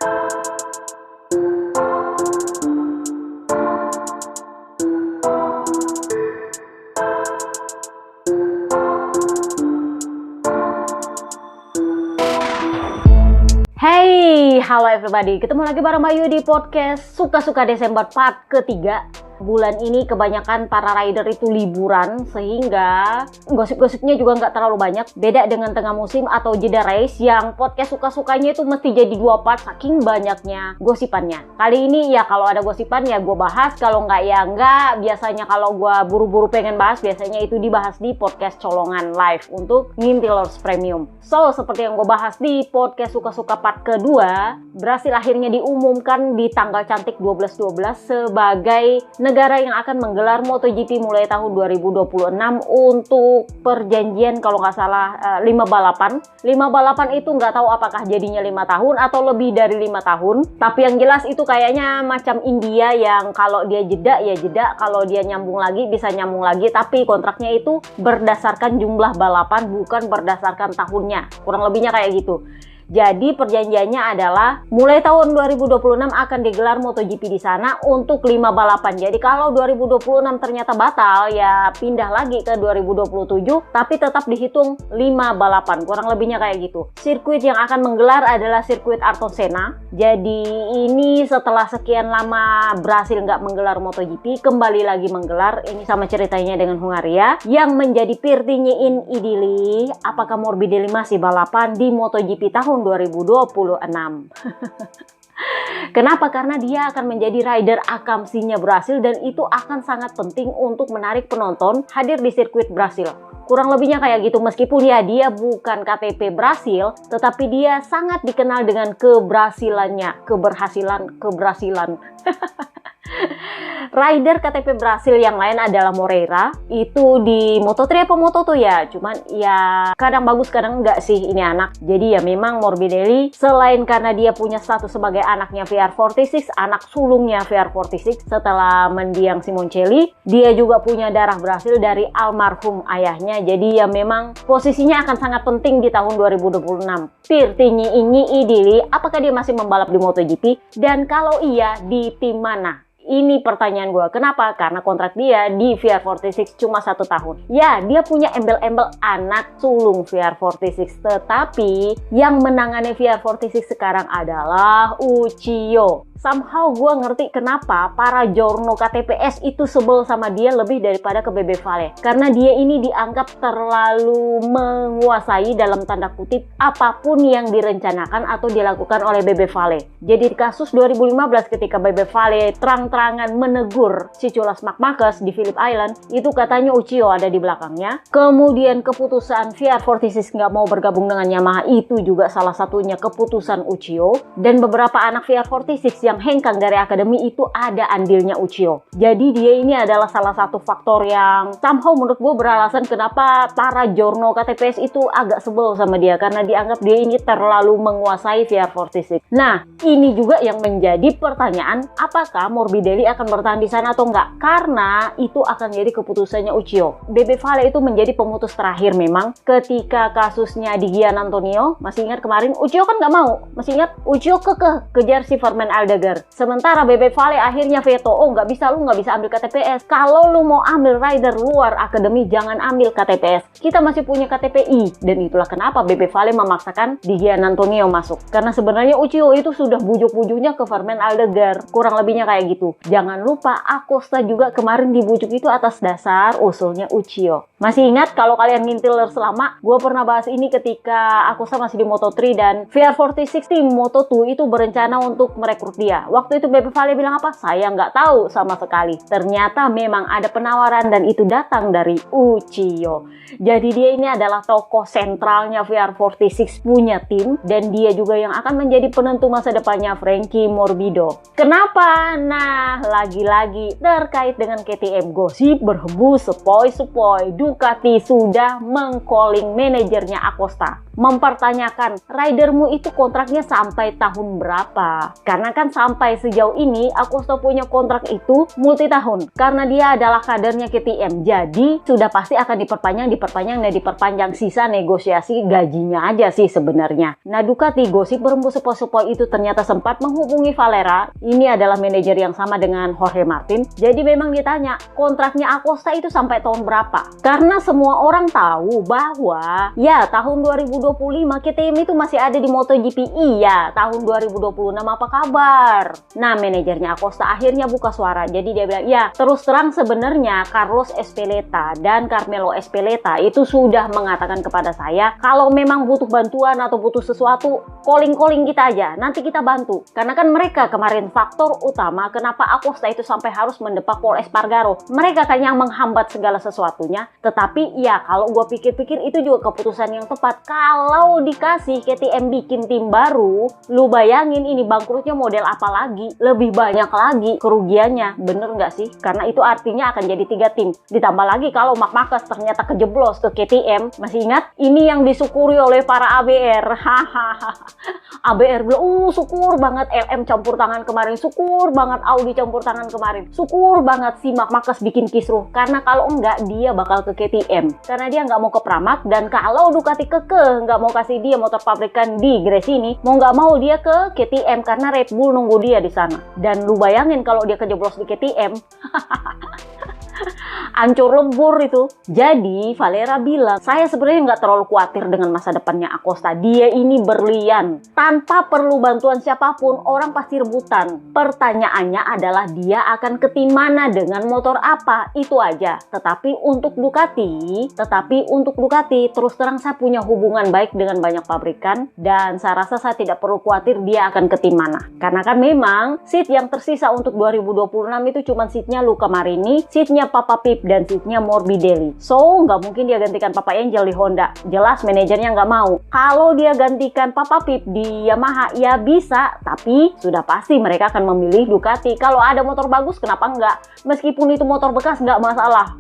Hey, halo everybody. Ketemu lagi bareng Mbak Yu di podcast Suka-Suka Desember part ketiga. Bulan ini kebanyakan para rider itu liburan, sehingga gosip-gosipnya juga nggak terlalu banyak. Beda dengan tengah musim atau jeda race yang podcast suka-sukanya itu mesti jadi 2 part saking banyaknya gosipannya. Kali ini ya kalau ada gosipan ya gue bahas, kalau nggak ya nggak. Biasanya kalau gue buru-buru pengen bahas, biasanya itu dibahas di podcast colongan live untuk Ngintilers Premium. So, seperti yang gue bahas di podcast suka-suka part kedua, berhasil akhirnya diumumkan di tanggal cantik 12/12 sebagai negara yang akan menggelar MotoGP mulai tahun 2026 untuk perjanjian kalau nggak salah 5 balapan. 5 balapan itu nggak tahu apakah jadinya 5 tahun atau lebih dari 5 tahun. Tapi yang jelas itu kayaknya macam India yang kalau dia jeda ya jeda, kalau dia nyambung lagi bisa nyambung lagi. Tapi kontraknya itu berdasarkan jumlah balapan bukan berdasarkan tahunnya. Kurang lebihnya kayak gitu. Jadi perjanjiannya adalah mulai tahun 2026 akan digelar MotoGP di sana untuk 5 balapan. Jadi kalau 2026 ternyata batal ya pindah lagi ke 2027 tapi tetap dihitung 5 balapan. Kurang lebihnya kayak gitu. Sirkuit yang akan menggelar adalah sirkuit Ayrton Senna. Jadi ini setelah sekian lama berhasil nggak menggelar MotoGP, kembali lagi menggelar. Ini sama ceritanya dengan Hungaria yang menjadi Pirtinyiin Idili. Apakah Morbidelli masih balapan di MotoGP tahun 2026. Kenapa? Karena dia akan menjadi rider akamsinya Brasil dan itu akan sangat penting untuk menarik penonton hadir di sirkuit Brasil. Kurang lebihnya kayak gitu, meskipun ya dia bukan KTP Brasil, tetapi dia sangat dikenal dengan keberhasilan. Rider KTP Brasil yang lain adalah Moreira, itu di Moto3 apa Moto2 ya, cuman ya kadang bagus kadang enggak sih ini anak. Jadi ya memang Morbidelli selain karena dia punya status sebagai anaknya VR46, anak sulungnya VR46 setelah mendiang Simoncelli, dia juga punya darah Brasil dari almarhum ayahnya. Jadi ya memang posisinya akan sangat penting di tahun 2026. Pirtinyiin Idili, apakah dia masih membalap di MotoGP? Dan kalau iya, di tim mana? Ini pertanyaan gue. Kenapa? Karena kontrak dia di VR46 cuma 1 tahun. Ya, dia punya embel-embel anak sulung VR46. Tetapi yang menangani VR46 sekarang adalah Uchiyo. Somehow gue ngerti kenapa para Jorno KTPS itu sebel sama dia lebih daripada ke Bebe Vale. Karena dia ini dianggap terlalu menguasai dalam tanda kutip apapun yang direncanakan atau dilakukan oleh Bebe Vale. Jadi di kasus 2015 ketika Bebe Vale terang-terangan menegur si Ciulas Marc Marquez di Phillip Island, itu katanya Uchiyo ada di belakangnya. Kemudian keputusan VR46 nggak mau bergabung dengan Yamaha itu juga salah satunya keputusan Uchiyo. Dan beberapa anak VR46 yang hengkang dari akademi itu ada andilnya Uchiyo. Jadi dia ini adalah salah satu faktor yang somehow menurut gue beralasan kenapa para Jorno KTPS itu agak sebel sama dia, karena dianggap dia ini terlalu menguasai VR46. Nah, ini juga yang menjadi pertanyaan, apakah Morbidelli akan bertahan di sana atau enggak? Karena itu akan jadi keputusannya Uchiyo. Bebe Vale itu menjadi pemutus terakhir memang ketika kasusnya di Gian Antonio. Masih ingat kemarin Uchiyo kan nggak mau. Masih ingat Uchiyo kejar si Vermaelen Aldegar. Sementara Bebe Vale akhirnya veto, oh nggak bisa, lu nggak bisa ambil KTPS. Kalau lu mau ambil rider luar akademi, jangan ambil KTPS. Kita masih punya KTPI. Dan itulah kenapa Bebe Vale memaksakan di Gian Antonio masuk. Karena sebenarnya Uchiyo itu sudah bujuk-bujuknya ke Vermaelen Aldegar. Kurang lebihnya kayak gitu. Jangan lupa Acosta juga kemarin dibujuk itu atas dasar usulnya Uchiyo. Masih ingat kalau kalian ngintiler selama, gue pernah bahas ini ketika Acosta masih di Moto3 dan VR46 tim Moto2 itu berencana untuk merekrut dia. Waktu itu Bebe Vale bilang apa? Saya nggak tahu sama sekali. Ternyata memang ada penawaran dan itu datang dari Uchiyo. Jadi dia ini adalah tokoh sentralnya VR46 punya tim dan dia juga yang akan menjadi penentu masa depannya Frankie Morbido. Kenapa? Nah, lagi-lagi terkait dengan KTM, gosip berhembus sepoi-sepoi. Ducati sudah meng-calling manajernya Acosta. mempertanyakan ridermu itu kontraknya sampai tahun berapa. Karena kan sampai sejauh ini Acosta punya kontrak itu multi tahun karena dia adalah kadernya KTM. Jadi sudah pasti akan diperpanjang. Sisa negosiasi gajinya aja sih sebenarnya. Nah, Ducati gosip berembus sepoi-sepoi itu ternyata sempat menghubungi Valera. Ini adalah manajer yang sama dengan Jorge Martin. Jadi memang ditanya kontraknya Acosta itu sampai tahun berapa. Karena semua orang tahu bahwa ya tahun 2025 KTM itu masih ada di MotoGP. Iya, tahun 2026 apa kabar? Nah, manajernya Acosta akhirnya buka suara. Jadi dia bilang, ya terus terang sebenarnya Carlos Ezpeleta dan Carmelo Ezpeleta itu sudah mengatakan kepada saya kalau memang butuh bantuan atau butuh sesuatu, calling kita aja, nanti kita bantu. Karena kan mereka kemarin faktor utama kenapa Acosta itu sampai harus mendepak Pol Espargaro. Mereka kan yang menghambat segala sesuatunya. Tetapi ya kalau gue pikir-pikir itu juga keputusan yang tepat. Kalau dikasih KTM bikin tim baru, lu bayangin ini bangkrutnya model apa lagi? Lebih banyak lagi kerugiannya, bener nggak sih? Karena itu artinya akan jadi 3 tim. Ditambah lagi kalau Marc Marquez ternyata kejeblos ke KTM, masih ingat? Ini yang disyukuri oleh para ABR. Hahaha. ABR bilang, syukur banget LM campur tangan kemarin, syukur banget Audi campur tangan kemarin, syukur banget si Marc Marquez bikin kisruh. Karena kalau enggak dia bakal ke KTM. Karena dia nggak mau ke Pramac, dan kalau Ducati kekeh nggak mau kasih dia motor pabrikan di Gresini, mau nggak mau dia ke KTM karena Red Bull nunggu dia di sana. Dan lu bayangin kalau dia kejeblos di KTM, hancur lebur itu. Jadi Valera bilang, saya sebenarnya nggak terlalu khawatir dengan masa depannya Acosta. Dia ini berlian, tanpa perlu bantuan siapapun, orang pasti rebutan. Pertanyaannya adalah dia akan ke tim mana dengan motor apa, itu aja. Tetapi untuk Ducati terus terang saya punya hubungan baik dengan banyak pabrikan, dan saya rasa saya tidak perlu khawatir dia akan ke tim mana. Karena kan memang seat yang tersisa untuk 2026 itu cuma seatnya Luca Marini, seatnya Papa Pip, dan seatnya Morbidelli. So nggak mungkin dia gantikan Papa Angel di Honda. Jelas manajernya nggak mau. Kalau dia gantikan Papa Pip di Yamaha ya bisa, tapi sudah pasti mereka akan memilih Ducati. Kalau ada motor bagus kenapa nggak? Meskipun itu motor bekas nggak masalah.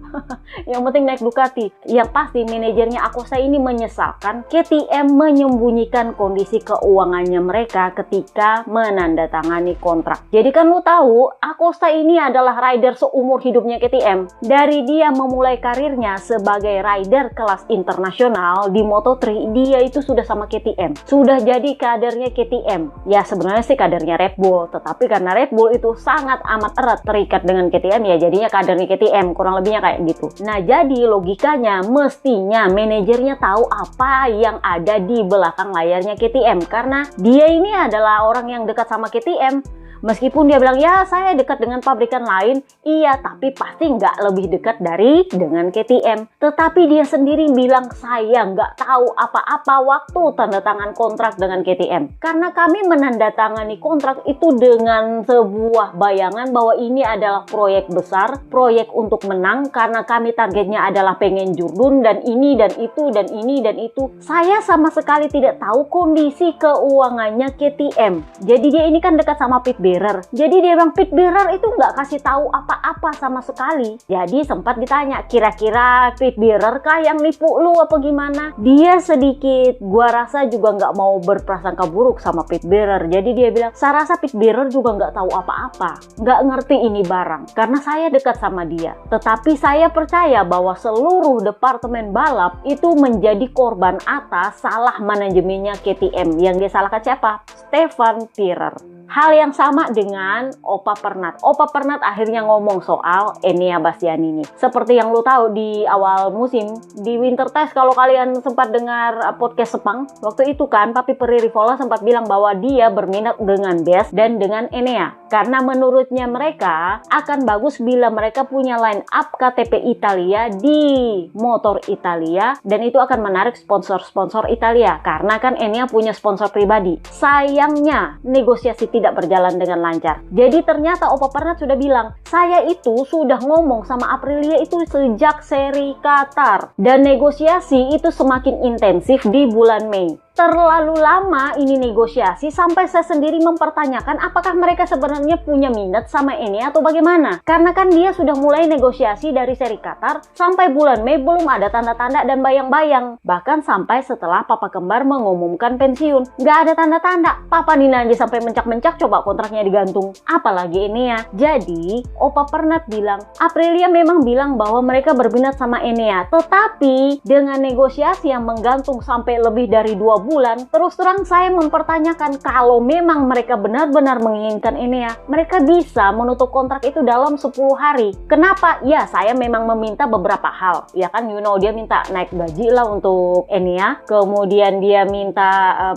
Yang penting naik Ducati. Yang pasti manajernya Acosta ini menyesalkan KTM menyembunyikan kondisi keuangannya mereka ketika menandatangani kontrak. Jadi kan lu tahu Acosta ini adalah rider seumur hidupnya KTM. Dari dia memulai karirnya sebagai rider kelas internasional di Moto3, dia itu sudah sama KTM. Sudah jadi kadernya KTM. Ya sebenarnya sih kadernya Red Bull, tetapi karena Red Bull itu sangat amat erat terikat dengan KTM, ya jadinya kadernya KTM, kurang lebihnya kayak gitu. Nah jadi logikanya mestinya manajernya tahu apa yang ada di belakang layarnya KTM, karena dia ini adalah orang yang dekat sama KTM. Meskipun dia bilang, ya saya dekat dengan pabrikan lain, iya tapi pasti nggak lebih dekat dengan KTM. Tetapi dia sendiri bilang, saya nggak tahu apa-apa waktu tanda tangan kontrak dengan KTM. Karena kami menandatangani kontrak itu dengan sebuah bayangan bahwa ini adalah proyek besar, proyek untuk menang, karena kami targetnya adalah pengen jurdun, dan ini, dan itu, dan ini, dan itu. Saya sama sekali tidak tahu kondisi keuangannya KTM. Jadi dia ini kan dekat sama Pit Bearer. Jadi dia bilang Pit Bearer itu nggak kasih tahu apa-apa sama sekali. Jadi sempat ditanya, kira-kira Pit Bearer kah yang nipu lu apa gimana? Dia sedikit, gua rasa juga nggak mau berprasangka buruk sama Pit Bearer. Jadi dia bilang, saya rasa Pit Bearer juga nggak tahu apa-apa, nggak ngerti ini barang, karena saya dekat sama dia. Tetapi saya percaya bahwa seluruh departemen balap itu menjadi korban atas salah manajemennya KTM. Yang dia salahkan siapa? Stefan Pierer. Hal yang sama dengan Opa Pernat. Opa Pernat akhirnya ngomong soal Enea Bastianini. Seperti yang lu tahu di awal musim, di winter test, kalau kalian sempat dengar podcast Sepang, waktu itu kan Papi Peririvola sempat bilang bahwa dia berminat dengan Best dan dengan Enea. Karena menurutnya mereka akan bagus bila mereka punya line up KTP Italia di motor Italia, dan itu akan menarik sponsor-sponsor Italia. Karena kan Enea punya sponsor pribadi. Sayangnya negosiasi tidak berjalan dengan lancar. Jadi ternyata Opa Pernat sudah bilang, saya itu sudah ngomong sama Aprilia itu sejak seri Qatar, dan negosiasi itu semakin intensif di bulan Mei. terlalu lama ini negosiasi sampai saya sendiri mempertanyakan apakah mereka sebenarnya punya minat sama ini atau bagaimana. Karena kan dia sudah mulai negosiasi dari seri Qatar sampai bulan Mei belum ada tanda-tanda dan bayang-bayang. Bahkan sampai setelah Papa Kembar mengumumkan pensiun, nggak ada tanda-tanda. Papa Nina aja sampai mencak-mencak coba kontraknya digantung. Apalagi ini ya. Jadi Opa Pernat bilang, Aprilia memang bilang bahwa mereka berminat sama Enea, tetapi dengan negosiasi yang menggantung sampai lebih dari 2 bulan, terus terang saya mempertanyakan kalau memang mereka benar-benar menginginkan Enea, mereka bisa menutup kontrak itu dalam 10 hari. Kenapa? Ya saya memang meminta beberapa hal, ya kan, dia minta naik gaji lah untuk Enea, kemudian dia minta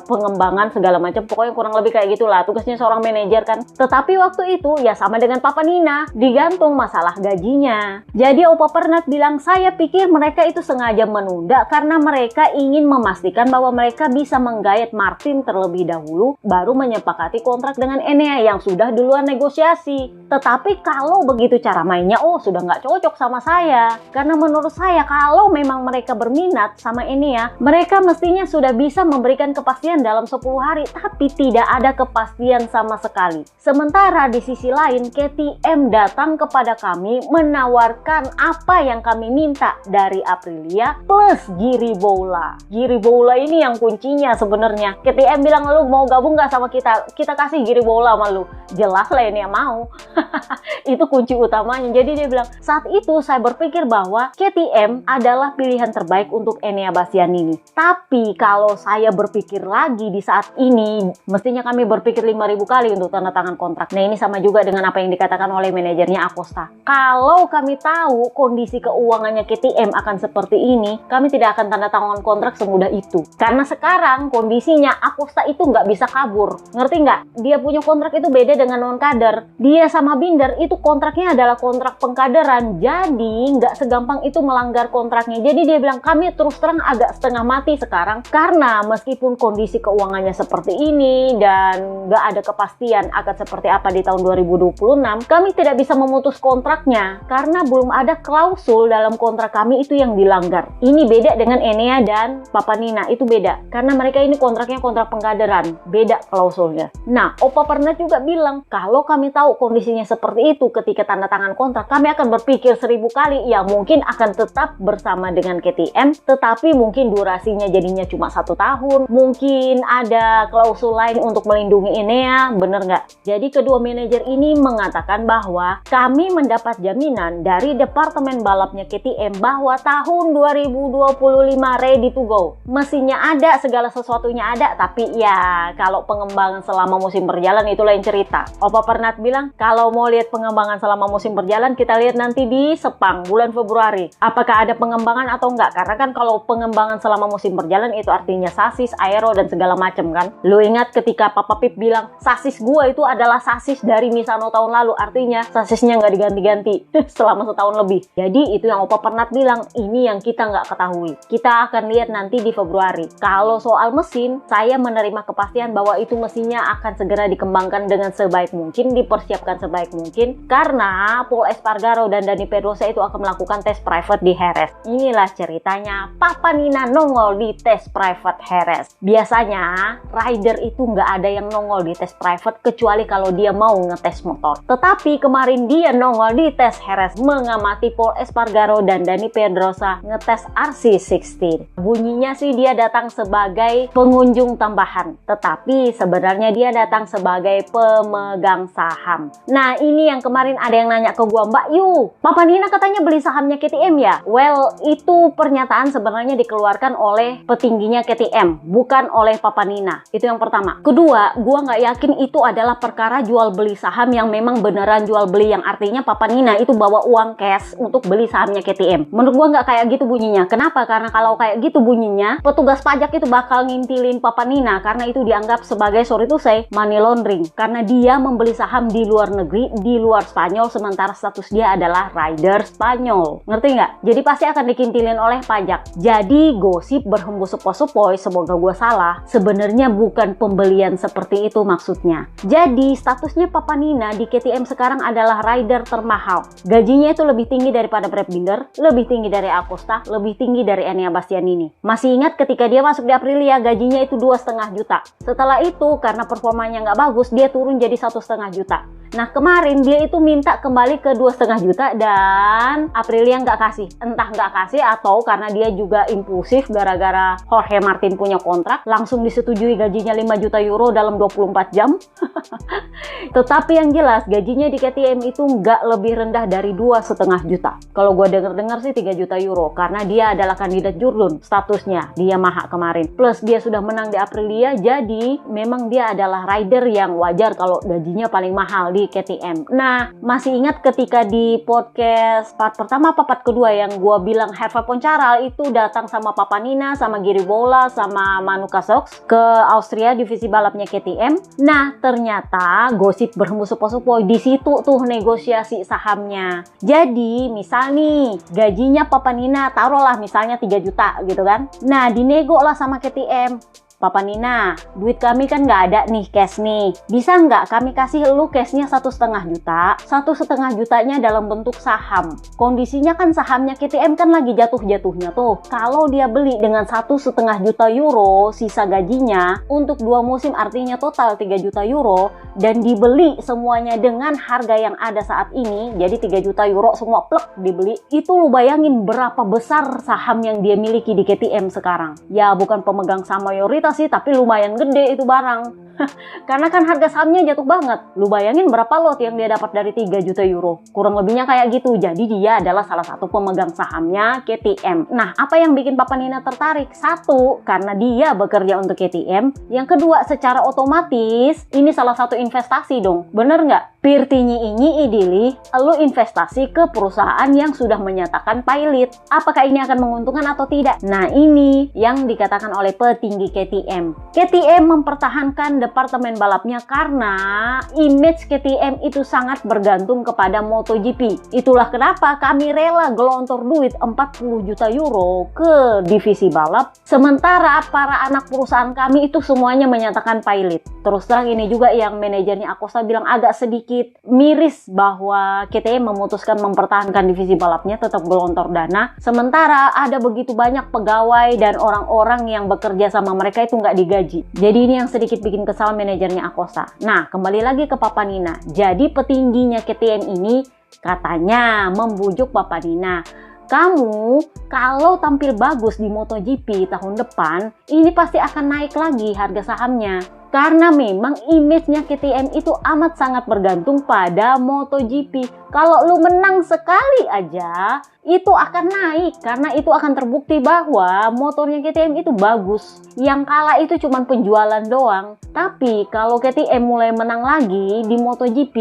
pengembangan segala macam, pokoknya kurang lebih kayak gitulah tugasnya seorang manajer kan. Tetapi waktu itu ya sama dengan Papa Nina, digantung masalah gajinya. Jadi Opa Pernat bilang, saya pikir mereka itu sengaja menunda karena mereka ingin memastikan bahwa mereka bisa menggait Martin terlebih dahulu baru menyepakati kontrak dengan Enea yang sudah duluan negosiasi. Tetapi kalau begitu cara mainnya, sudah nggak cocok sama saya. Karena menurut saya kalau memang mereka berminat sama Enea, mereka mestinya sudah bisa memberikan kepastian dalam 10 hari, tapi tidak ada kepastian sama sekali. Sementara di sisi lain, KTM datang kepada kami menawarkan apa yang kami minta dari Aprilia plus Giribola. Giribola ini yang kuncinya sebenarnya. KTM bilang, lu mau gabung gak sama kita? Kita kasih Giribola sama lu. Jelas lah ini yang mau. Itu kunci utamanya. Jadi dia bilang, saat itu saya berpikir bahwa KTM adalah pilihan terbaik untuk Enea Bastianini. Tapi kalau saya berpikir lagi di saat ini, mestinya kami berpikir 5.000 kali untuk tanda tangan kontrak. Nah ini sama juga dengan apa yang dikatakan oleh manajernya Acosta. Kalau kami tahu kondisi keuangannya KTM akan seperti ini, kami tidak akan tanda tangan kontrak semudah itu. Karena sekarang kondisinya Acosta itu nggak bisa kabur. Ngerti nggak? Dia punya kontrak itu beda dengan non-kader. Dia sama Binder itu kontraknya adalah kontrak pengkaderan. Jadi nggak segampang itu melanggar kontraknya. Jadi dia bilang, kami terus terang agak setengah mati sekarang. Karena meskipun kondisi keuangannya seperti ini dan nggak ada kepastian akan seperti apa di tahun 2026, kami tidak bisa memutus kontraknya. Karena belum ada klausul dalam kontrak kami itu yang dilanggar. Ini beda dengan Enea dan Papa Nina, itu beda. Karena mereka ini kontraknya kontrak pengkaderan, beda klausulnya. Nah, Opa Pernat juga bilang, kalau kami tahu kondisinya seperti itu ketika tanda tangan kontrak, kami akan berpikir 1000 kali, ya mungkin akan tetap bersama dengan KTM, tetapi mungkin durasinya jadinya cuma 1 tahun, mungkin ada klausul lain untuk melindungi Enea, bener nggak? Jadi kedua manajer ini mengatakan bahwa kami mendapat jaminan dari departemen balapnya KTM bahwa tahun 2025 ready to go. Mesinnya ada, segala sesuatunya ada, tapi ya kalau pengembangan selama musim berjalan itu lain cerita. Opa Pernat bilang, kalau mau lihat pengembangan selama musim berjalan, kita lihat nanti di Sepang bulan Februari. Apakah ada pengembangan atau enggak? Karena kan kalau pengembangan selama musim berjalan itu artinya sasis, aero, dan segala macam kan. Lu ingat ketika Papa Pip bilang, sasis gua itu adalah sasis dari Misano tahun lalu, artinya sasisnya nggak diganti-ganti selama setahun lebih. Jadi itu yang Opa Pernat bilang, ini yang kita nggak ketahui. Kita akan lihat nanti di Februari. Kalau soal mesin, saya menerima kepastian bahwa itu mesinnya akan segera dikembangkan dengan sebaik mungkin, dipersiapkan sebaik mungkin, karena Pol Espargaro dan Dani Pedrosa itu akan melakukan tes private di Jerez. Inilah ceritanya Papa Nina nongol di tes private Jerez. Biasanya rider itu nggak ada yang nongol di tes private kecuali kalau dia mau ngetes motor. Tetapi kemarin dia nongol di tes Jerez mengamati Pol Espargaro dan Dani Pedrosa ngetes RC16. Bunyinya sih dia datang sebagai pengunjung tambahan, tetapi sebenarnya dia datang sebagai pemegang saham. Nah ini yang kemarin ada yang nanya ke gua, Mbak Yu, Papa Nina katanya beli sahamnya KTM ya? Well, itu pernyataan sebenarnya dikeluarkan oleh petingginya KTM, bukan oleh Papa Nina. Itu yang pertama. Kedua, gua nggak yakin itu adalah perkara jual beli saham yang memang beneran jual beli, yang artinya Papa Nina itu bawa uang cash untuk beli sahamnya KTM. Menurut gua nggak kayak gitu bunyinya. Kenapa? Karena kalau kayak gitu bunyinya, petugas pajak itu bakal ngintilin Papa Nina karena itu dianggap sebagai, sorry to say, money laundering. Karena dia membeli saham di luar negeri negeri di luar Spanyol sementara status dia adalah rider Spanyol. Ngerti nggak? Jadi pasti akan dikintilin oleh pajak. Jadi gosip berhembus sepoi-sepoi, semoga gue salah, sebenarnya bukan pembelian seperti itu maksudnya. Jadi statusnya Papa Nina di KTM sekarang adalah rider termahal. Gajinya itu lebih tinggi daripada Brad Binder, lebih tinggi dari Acosta, lebih tinggi dari Enea Bastianini. Masih ingat ketika dia masuk di Aprilia gajinya itu 2,5 juta. Setelah itu karena performanya nggak bagus dia turun jadi 1,5 juta. Nah kemarin dia itu minta kembali ke 2,5 juta dan Aprilia nggak kasih. Entah nggak kasih atau karena dia juga impulsif gara-gara Jorge Martin punya kontrak langsung disetujui gajinya 5 juta euro dalam 24 jam. Tetapi yang jelas gajinya di KTM itu nggak lebih rendah dari 2,5 juta. Kalau gue dengar sih 3 juta euro karena dia adalah kandidat Jurdun statusnya di Yamaha kemarin. Plus dia sudah menang di Aprilia, jadi memang dia adalah rider yang wajar kalau gajinya paling mahal di KTM. Nah, masih ingat ketika di podcast part pertama apa part kedua yang gue bilang Hervé Poncharal itu datang sama Papa Nina, sama Giri Bola, sama Manu Kasox ke Austria divisi balapnya KTM. Nah, ternyata gosip berhembus sepoi-sepoi di situ tuh negosiasi sahamnya. Jadi, misal nih gajinya Papa Nina taruhlah misalnya 3 juta gitu kan. Nah, dinego lah sama KTM. Papa Nina, duit kami kan nggak ada nih cash nih. Bisa nggak kami kasih lu cashnya 1,5 juta? 1,5 jutanya dalam bentuk saham. Kondisinya kan sahamnya KTM kan lagi jatuh-jatuhnya tuh. Kalau dia beli dengan 1,5 juta euro sisa gajinya untuk 2 musim artinya total 3 juta euro dan dibeli semuanya dengan harga yang ada saat ini, jadi 3 juta euro semua plek dibeli. Itu lu bayangin berapa besar saham yang dia miliki di KTM sekarang. Ya bukan pemegang saham mayoritas sih, tapi lumayan gede itu barang. Karena kan harga sahamnya jatuh banget. Lu bayangin berapa lot yang dia dapat dari 3 juta euro. Kurang lebihnya kayak gitu. Jadi dia adalah salah satu pemegang sahamnya KTM. Nah, apa yang bikin Papa Nina tertarik? Satu, karena dia bekerja untuk KTM. Yang kedua, secara otomatis ini salah satu investasi dong. Bener nggak? Pirtinyi ini idili, lu investasi ke perusahaan yang sudah menyatakan pilot. Apakah ini akan menguntungkan atau tidak? Nah, ini yang dikatakan oleh petinggi KTM. KTM mempertahankan departemen balapnya karena image KTM itu sangat bergantung kepada MotoGP. Itulah kenapa kami rela gelontor duit 40 juta euro ke divisi balap, sementara para anak perusahaan kami itu semuanya menyatakan pilot. Terus terang ini juga yang manajernya Acosta bilang agak sedikit miris bahwa KTM memutuskan mempertahankan divisi balapnya tetap gelontor dana, sementara ada begitu banyak pegawai dan orang-orang yang bekerja sama mereka itu nggak digaji. Jadi ini yang sedikit bikin kesal manajernya Acosta. Nah, kembali lagi ke Papa Nina. Jadi petingginya KTM ini katanya membujuk Papa Nina, kamu kalau tampil bagus di MotoGP tahun depan, ini pasti akan naik lagi harga sahamnya. Karena memang image-nya KTM itu amat sangat bergantung pada MotoGP. Kalau lu menang sekali aja, itu akan naik. Karena itu akan terbukti bahwa motornya KTM itu bagus. Yang kalah itu cuma penjualan doang. Tapi kalau KTM mulai menang lagi di MotoGP,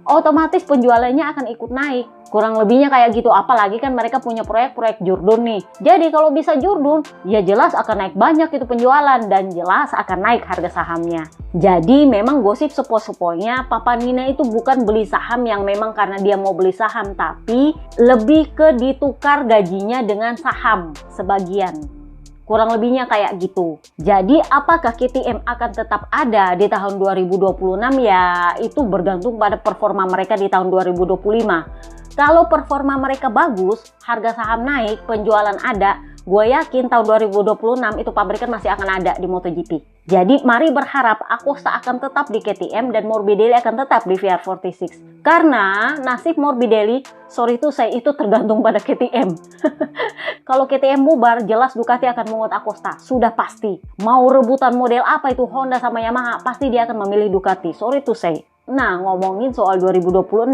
otomatis penjualannya akan ikut naik. Kurang lebihnya kayak gitu. Apalagi kan mereka punya proyek-proyek Jurdun nih. Jadi kalau bisa Jurdun, ya jelas akan naik banyak itu penjualan. Dan jelas akan naik harga sahamnya. Jadi memang gosip sepoi-sepoinya Papa Nina itu bukan beli saham yang memang karena dia mau beli saham, tapi lebih ke ditukar gajinya dengan saham sebagian. Kurang lebihnya kayak gitu. Jadi apakah KTM akan tetap ada di tahun 2026 ya itu bergantung pada performa mereka di tahun 2025. Kalau performa mereka bagus, harga saham naik, penjualan ada, gue yakin tahun 2026 itu pabrikan masih akan ada di MotoGP. Jadi mari berharap Acosta akan tetap di KTM dan Morbidelli akan tetap di VR46. Karena nasib Morbidelli, sorry tuh saya itu tergantung pada KTM. Kalau KTM bubar, jelas Ducati akan mengut Acosta. Sudah pasti. Mau rebutan model apa itu Honda sama Yamaha, pasti dia akan memilih Ducati. Sorry tuh saya. Nah, ngomongin soal 2026,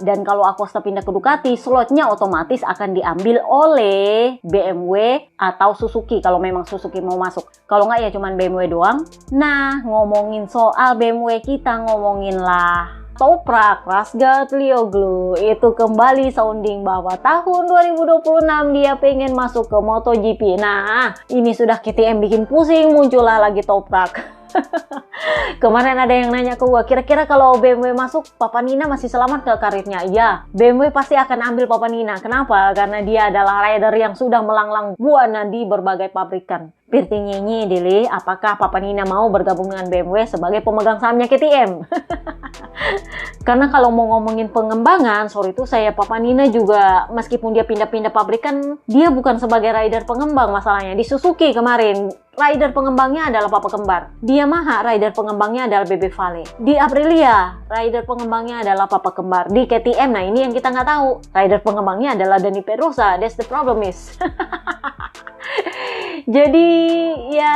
dan kalau Acosta pindah ke Ducati, slotnya otomatis akan diambil oleh BMW atau Suzuki kalau memang Suzuki mau masuk. Kalau nggak ya cuman BMW doang. Nah, ngomongin soal BMW kita ngomonginlah Toprak Razgatlioglu itu kembali sounding bahwa tahun 2026 dia pengen masuk ke MotoGP. Nah, ini sudah KTM bikin pusing, muncullah lagi Toprak. Kemarin ada yang nanya ke gua, kira-kira kalau BMW masuk, Papa Nina masih selamat ke karirnya? Ya, BMW pasti akan ambil Papa Nina. Kenapa? Karena dia adalah rider yang sudah melanglang buana di berbagai pabrikan. Pirti nyenyi Dele, apakah Papa Nina mau bergabung dengan BMW sebagai pemegang sahamnya KTM? Karena kalau mau ngomongin pengembangan, sorry itu saya Papa Nina juga, meskipun dia pindah-pindah pabrikan, dia bukan sebagai rider pengembang masalahnya. Di Suzuki kemarin, rider pengembangnya adalah Papa Kembar. Di Yamaha, rider pengembangnya adalah Bebe Vale. Di Aprilia, rider pengembangnya adalah Papa Kembar. Di KTM, nah ini yang kita nggak tahu. Rider pengembangnya adalah Dani Pedrosa. That's the problem is. Jadi ya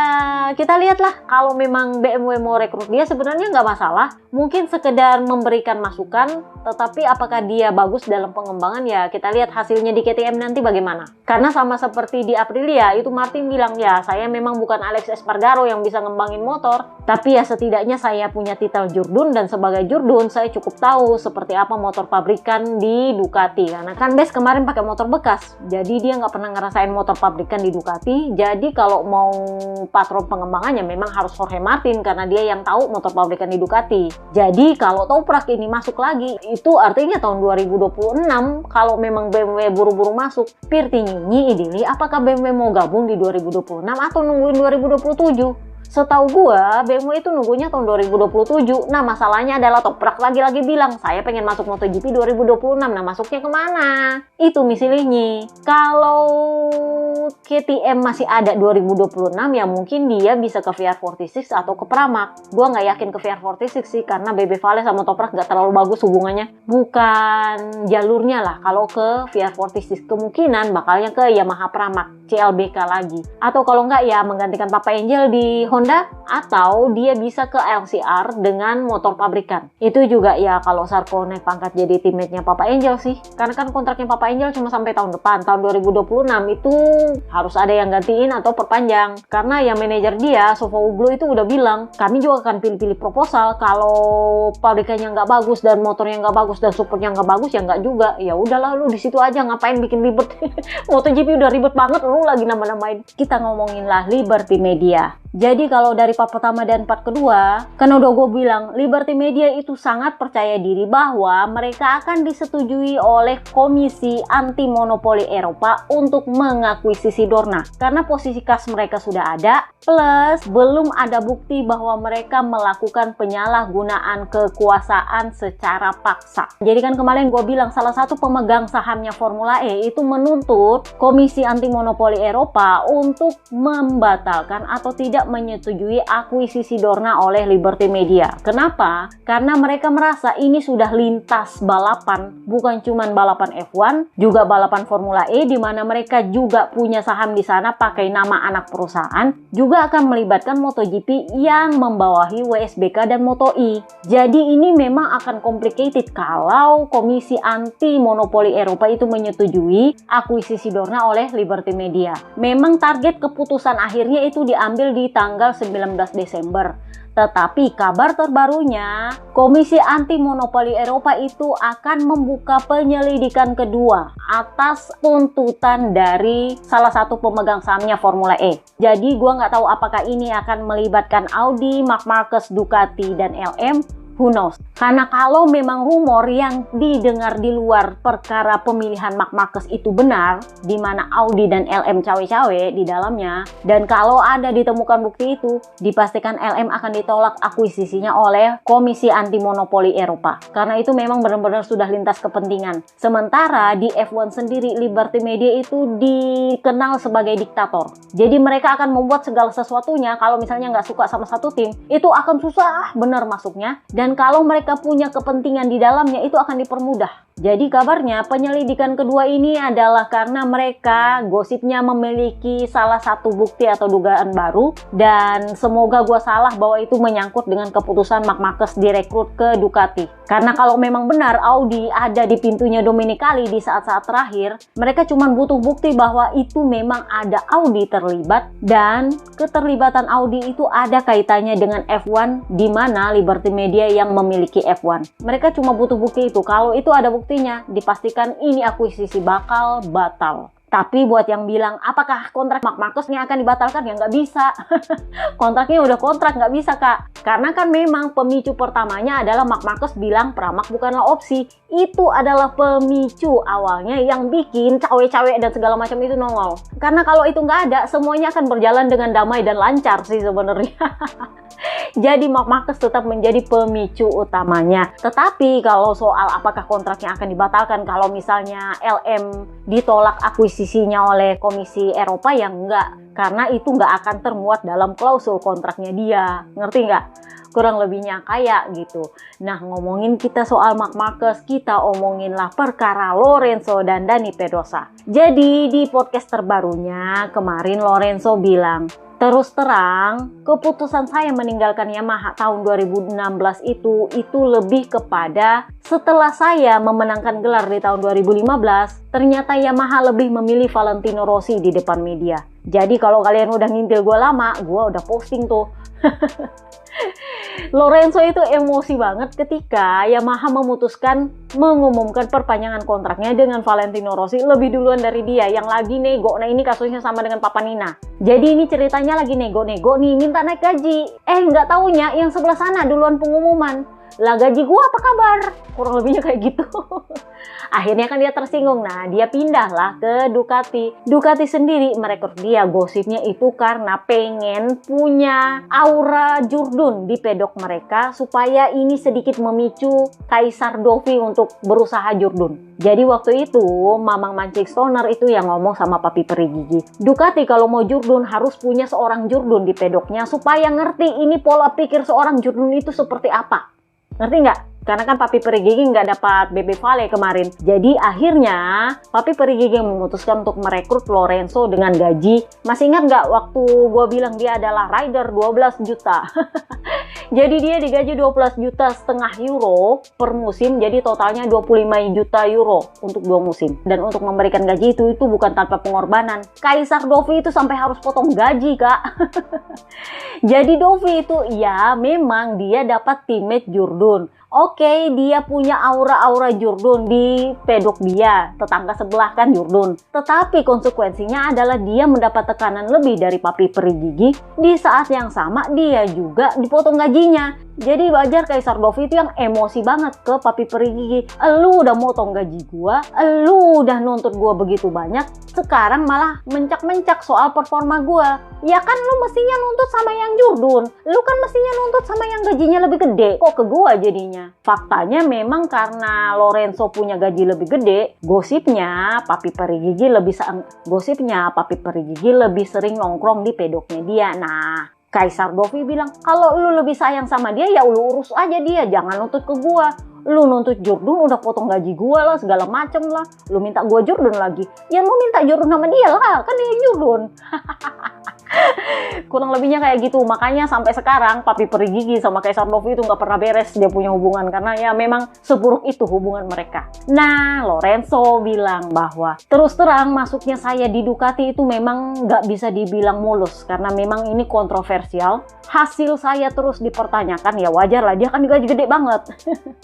kita lihatlah, kalau memang BMW mau rekrut dia sebenarnya nggak masalah. Mungkin sekedar memberikan masukan, tetapi apakah dia bagus dalam pengembangan ya kita lihat hasilnya di KTM nanti bagaimana. Karena sama seperti di Aprilia, itu Martin bilang ya saya memang bukan Alex Espargaro yang bisa ngembangin motor, tapi ya setidaknya saya punya titel Jurdun dan sebagai Jurdun saya cukup tahu seperti apa motor pabrikan di Ducati. Karena kan Bes kemarin pakai motor bekas, jadi dia nggak pernah ngerasain motor pabrikan di Ducati. Jadi kalau mau patron pengembangannya memang harus Jorge Martin karena dia yang tahu motor pabrikan di Ducati. Jadi kalau Toprak ini masuk lagi, itu artinya tahun 2026 kalau memang BMW buru-buru masuk. Pirti nyinyi idili, apakah BMW mau gabung di 2026 atau nungguin 2027? Setahu gua, BMW itu nunggunya tahun 2027. Nah, masalahnya adalah Toprak lagi-lagi bilang, saya pengen masuk MotoGP 2026. Nah, masuknya kemana? Itu misalnya. Kalau KTM masih ada 2026, ya mungkin dia bisa ke VR46 atau ke Pramac. Gua nggak yakin ke VR46 sih, karena Bebe Vale sama Toprak nggak terlalu bagus hubungannya. Bukan jalurnya lah. Kalau ke VR46, kemungkinan bakalnya ke Yamaha Pramac, CLBK lagi. Atau kalau nggak ya menggantikan Papa Angel di Honda, atau dia bisa ke LCR dengan motor pabrikan. Itu juga ya kalau Sarko naik pangkat jadi teammate-nya Papa Angel sih. Karena kan kontraknya Papa Angel cuma sampai tahun depan, tahun 2026 itu harus ada yang gantiin atau perpanjang. Karena ya manajer dia, Sofo Uglo itu udah bilang, kami juga akan pilih-pilih proposal. Kalau pabrikannya nggak bagus dan motornya nggak bagus dan supportnya nggak bagus ya nggak juga. Ya udahlah lu di situ aja, ngapain bikin ribet. MotoGP udah ribet banget, lu lagi nama-namain. Kita ngomongin lah Liberty Media. Jadi kalau dari part pertama dan part kedua, kan udah gue bilang Liberty Media itu sangat percaya diri bahwa mereka akan disetujui oleh Komisi Anti Monopoli Eropa untuk mengakuisisi Dorna. Karena posisi kas mereka sudah ada, plus belum ada bukti bahwa mereka melakukan penyalahgunaan kekuasaan secara paksa. Jadi kan kemarin gue bilang salah satu pemegang sahamnya Formula E itu menuntut Komisi Anti Monopoli Eropa untuk membatalkan atau tidak menyetujui akuisisi Dorna oleh Liberty Media. Kenapa? Karena mereka merasa ini sudah lintas balapan, bukan cuma balapan F1, juga balapan Formula E, di mana mereka juga punya saham di sana pakai nama anak perusahaan, juga akan melibatkan MotoGP yang membawahi WSBK dan Moto E. Jadi ini memang akan complicated kalau Komisi Anti Monopoli Eropa itu menyetujui akuisisi Dorna oleh Liberty Media. Memang target keputusan akhirnya itu diambil di tanggal 19 Desember. Tetapi kabar terbarunya, Komisi Anti Monopoli Eropa itu akan membuka penyelidikan kedua atas tuntutan dari salah satu pemegang sahamnya Formula E. Jadi gua nggak tahu apakah ini akan melibatkan Audi, Marc Marquez, Ducati, dan LM. Who knows? Karena kalau memang rumor yang didengar di luar perkara pemilihan Marc Marquez itu benar, di mana Audi dan LM cawe-cawe di dalamnya, dan kalau ada ditemukan bukti itu, dipastikan LM akan ditolak akuisisinya oleh Komisi Anti Monopoli Eropa. Karena itu memang benar-benar sudah lintas kepentingan. Sementara di F1 sendiri, Liberty Media itu dikenal sebagai diktator. Jadi mereka akan membuat segala sesuatunya, kalau misalnya nggak suka sama satu tim, itu akan susah benar masuknya. Dan kalau mereka punya kepentingan di dalamnya itu akan dipermudah. Jadi kabarnya penyelidikan kedua ini adalah karena mereka gosipnya memiliki salah satu bukti atau dugaan baru, dan semoga gue salah bahwa itu menyangkut dengan keputusan Marc Marquez direkrut ke Ducati. Karena kalau memang benar Audi ada di pintunya Domenicali di saat-saat terakhir, mereka cuma butuh bukti bahwa itu memang ada Audi terlibat, dan keterlibatan Audi itu ada kaitannya dengan F1 di mana Liberty Media yang memiliki F1. Mereka cuma butuh bukti itu. Kalau itu ada buktinya, dipastikan ini akuisisi bakal batal. Tapi buat yang bilang, apakah kontrak Marc Marquez-nya akan dibatalkan? Ya nggak bisa. Kontraknya udah kontrak, nggak bisa Kak. Karena kan memang pemicu pertamanya adalah Marc Marquez bilang pramak bukanlah opsi. Itu adalah pemicu awalnya yang bikin cawe-cawe dan segala macam itu nongol. Karena kalau itu nggak ada, semuanya akan berjalan dengan damai dan lancar sih sebenarnya. Jadi Marc Marquez tetap menjadi pemicu utamanya. Tetapi kalau soal apakah kontraknya akan dibatalkan kalau misalnya LM ditolak akuisisinya oleh Komisi Eropa, ya enggak. Karena itu nggak akan termuat dalam klausul kontraknya dia. Ngerti nggak? Kurang lebihnya kayak gitu. Nah, ngomongin kita soal Marc Marquez, kita omonginlah perkara Lorenzo dan Dani Pedrosa. Jadi di podcast terbarunya kemarin Lorenzo bilang, terus terang, keputusan saya meninggalkan Yamaha tahun 2016 itu lebih kepada setelah saya memenangkan gelar di tahun 2015, ternyata Yamaha lebih memilih Valentino Rossi di depan media. Jadi kalau kalian udah ngintil gue lama, gue udah posting tuh. Lorenzo itu emosi banget ketika Yamaha memutuskan mengumumkan perpanjangan kontraknya dengan Valentino Rossi lebih duluan dari dia yang lagi nego. Nah, ini kasusnya sama dengan Papa Nina. Jadi ini ceritanya lagi nego-nego nih, minta naik gaji. Nggak taunya yang sebelah sana duluan pengumuman. Lah, gaji gua apa kabar? Kurang lebihnya kayak gitu. Akhirnya kan dia tersinggung. Nah, dia pindahlah ke Ducati. Ducati sendiri merekrut dia, gosipnya itu karena pengen punya aura Jurdun di pedok mereka supaya ini sedikit memicu Kaisar Dovi untuk berusaha Jurdun. Jadi waktu itu Mamang Mancing Stoner itu yang ngomong sama Papi Perigigi, Ducati kalau mau Jurdun harus punya seorang Jurdun di pedoknya supaya ngerti ini pola pikir seorang Jurdun itu seperti apa. Ngerti nggak? Karena kan Papi Perigigi nggak dapat Bebe Vale kemarin. Jadi akhirnya Papi Perigigi memutuskan untuk merekrut Lorenzo dengan gaji. Masih ingat nggak waktu gue bilang dia adalah rider 12 juta? Jadi dia digaji 12 juta setengah euro per musim. Jadi totalnya 25 juta euro untuk 2 musim. Dan untuk memberikan gaji itu bukan tanpa pengorbanan. Kaisar Dovi itu sampai harus potong gaji, Kak. Jadi Dovi itu ya memang dia dapat teammate Jurdun. Oke, dia punya aura-aura Jurdun di pedok dia, tetangga sebelah kan Jurdun. Tetapi konsekuensinya adalah dia mendapat tekanan lebih dari Papi Perigigi. Di saat yang sama dia juga dipotong gajinya. Jadi wajar Kaisar Dovi itu yang emosi banget ke Papi Perigigi. Lu udah motong gaji gua, lu udah nuntut gua begitu banyak, sekarang malah mencak-mencak soal performa gua. Ya kan lu mestinya nuntut sama yang Jurdun, lu kan mestinya nuntut sama yang gajinya lebih gede. Kok ke gua jadinya? Faktanya memang karena Lorenzo punya gaji lebih gede, gosipnya Papi Perigigi lebih sering nongkrong di pedoknya dia. Nah, Kaisar Dovi bilang, kalau lu lebih sayang sama dia, ya lu urus aja dia, jangan nuntut ke gua. Lu nuntut Jurdun udah potong gaji gua lah, segala macem lah. Lu minta gua Jurdun lagi, ya lu minta Jurdun sama dia lah, kan dia Jurdun. Kurang lebihnya kayak gitu. Makanya sampai sekarang Papi Perigigi sama Kaisar Dovi itu nggak pernah beres dia punya hubungan, karena ya memang seburuk itu hubungan mereka. Nah, Lorenzo bilang bahwa terus terang masuknya saya di Ducati itu memang nggak bisa dibilang mulus karena memang ini kontroversial. Hasil saya terus dipertanyakan, ya wajar lah, dia kan digaji gede banget.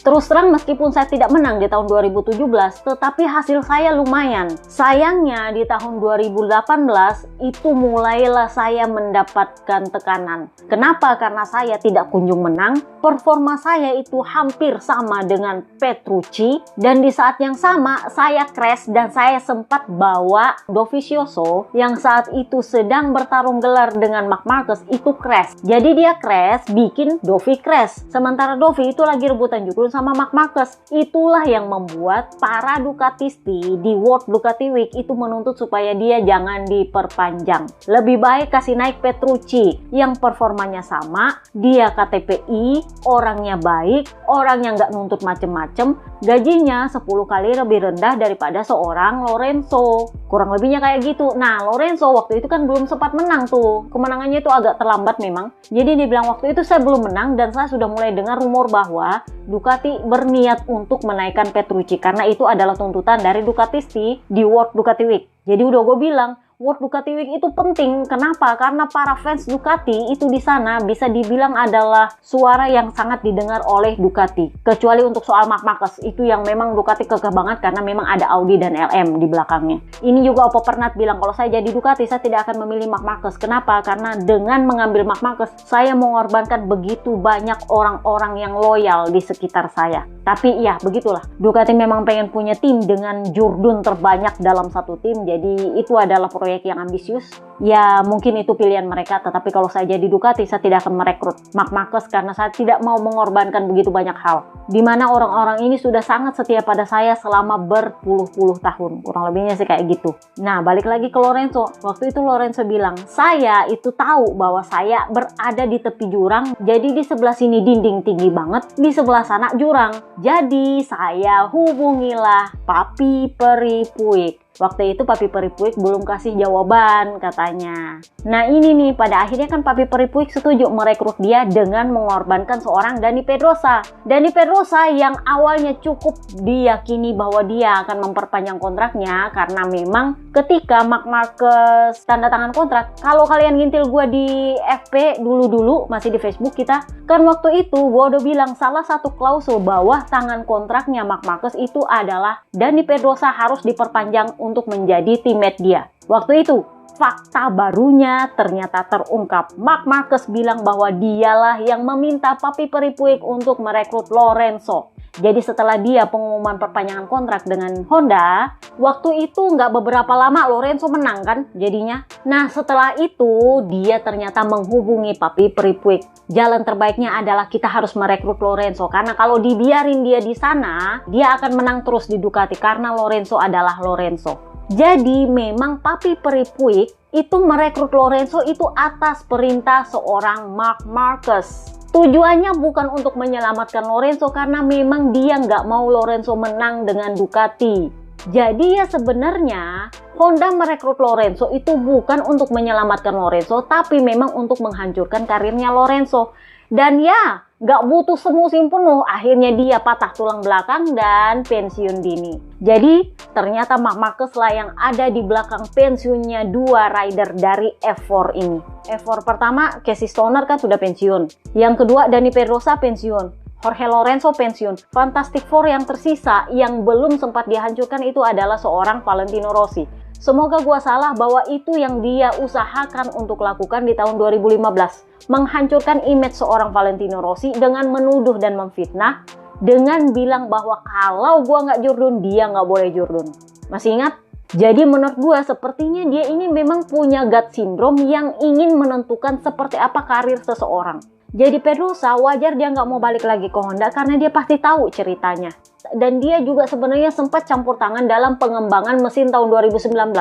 Terus terang meskipun saya tidak menang di tahun 2017, tetapi hasil saya lumayan. Sayangnya di tahun 2018 itu mulailah saya mendapatkan tekanan. Kenapa? Karena saya tidak kunjung menang. Performa saya itu hampir sama dengan Petrucci, dan di saat yang sama saya crash dan saya sempat bawa Dovizioso yang saat itu sedang bertarung gelar dengan Marc Marquez itu crash. Jadi dia crash bikin Dovi crash. Sementara Dovi itu lagi rebutan Jurdun sama Marc Marquez. Itulah yang membuat para Ducatisti di World Ducati Week itu menuntut supaya dia jangan diperpanjang. Lebih baik kasih naik Petrucci yang performanya sama, dia KTPI, orangnya baik, orang yang nggak nuntut macem-macem, gajinya 10 kali lebih rendah daripada seorang Lorenzo. Kurang lebihnya kayak gitu. Nah, Lorenzo waktu itu kan belum sempat menang tuh. Kemenangannya itu agak terlambat memang. Jadi dia bilang waktu itu saya belum menang dan saya sudah mulai dengar rumor bahwa Ducati berniat untuk menaikkan Petrucci karena itu adalah tuntutan dari Ducatisti di World Ducati Week. Jadi udah gue bilang, World Ducati Week itu penting. Kenapa? Karena para fans Ducati itu di sana bisa dibilang adalah suara yang sangat didengar oleh Ducati. Kecuali untuk soal Marc Marquez, itu yang memang Ducati kekeh banget karena memang ada Audi dan LM di belakangnya. Ini juga Oppo Pernat bilang, kalau saya jadi Ducati, saya tidak akan memilih Marc Marquez. Kenapa? Karena dengan mengambil Marc Marquez, saya mengorbankan begitu banyak orang-orang yang loyal di sekitar saya. Tapi ya begitulah, Ducati memang pengen punya tim dengan jurdun terbanyak dalam satu tim, jadi itu adalah proyek yang ambisius. Ya mungkin itu pilihan mereka, tetapi kalau saya jadi Ducati, saya tidak akan merekrut Marc Marquez karena saya tidak mau mengorbankan begitu banyak hal. Dimana orang-orang ini sudah sangat setia pada saya selama berpuluh-puluh tahun, kurang lebihnya sih kayak gitu. Nah balik lagi ke Lorenzo, waktu itu Lorenzo bilang, saya itu tahu bahwa saya berada di tepi jurang, jadi di sebelah sini dinding tinggi banget, di sebelah sana jurang. Jadi saya hubungilah Papi Peri Puig. Waktu itu Papi Peri Puig belum kasih jawaban katanya. Nah ini nih, pada akhirnya kan Papi Peri Puig setuju merekrut dia dengan mengorbankan seorang Dani Pedrosa. Dani Pedrosa yang awalnya cukup diyakini bahwa dia akan memperpanjang kontraknya karena memang ketika Marc Marquez tanda tangan kontrak, kalau kalian ngintil gue di FP dulu-dulu, masih di Facebook kita, kan waktu itu gue udah bilang salah satu klausul bawah tangan kontraknya Marc Marquez itu adalah Dani Pedrosa harus diperpanjang untuk menjadi teammate dia. Waktu itu, fakta barunya ternyata terungkap. Marc Marquez bilang bahwa dialah yang meminta Papi Peri Puig untuk merekrut Lorenzo. Jadi setelah dia pengumuman perpanjangan kontrak dengan Honda, waktu itu nggak beberapa lama Lorenzo menang kan jadinya. Nah setelah itu dia ternyata menghubungi Papi Peri Puig. Jalan terbaiknya adalah kita harus merekrut Lorenzo, karena kalau dibiarin dia di sana, dia akan menang terus di Ducati karena Lorenzo adalah Lorenzo. Jadi memang Papi Peri Puig itu merekrut Lorenzo itu atas perintah seorang Marc Marquez. Tujuannya bukan untuk menyelamatkan Lorenzo karena memang dia nggak mau Lorenzo menang dengan Ducati. Jadi ya sebenarnya Honda merekrut Lorenzo itu bukan untuk menyelamatkan Lorenzo, tapi memang untuk menghancurkan karirnya Lorenzo. Dan ya nggak butuh semusim penuh, akhirnya dia patah tulang belakang dan pensiun dini. Jadi ternyata Marc Marquez lah yang ada di belakang pensiunnya dua rider dari F4 ini. F4 pertama Casey Stoner kan sudah pensiun, yang kedua Dani Pedrosa pensiun, Jorge Lorenzo pensiun. Fantastic Four yang tersisa yang belum sempat dihancurkan itu adalah seorang Valentino Rossi. Semoga gua salah bahwa itu yang dia usahakan untuk lakukan di tahun 2015. Menghancurkan image seorang Valentino Rossi dengan menuduh dan memfitnah, dengan bilang bahwa kalau gua nggak jurdun, dia nggak boleh jurdun. Masih ingat? Jadi menurut gua sepertinya dia ini memang punya God syndrome yang ingin menentukan seperti apa karir seseorang. Jadi Pedrosa wajar dia nggak mau balik lagi ke Honda karena dia pasti tahu ceritanya. Dan dia juga sebenarnya sempat campur tangan dalam pengembangan mesin tahun 2019.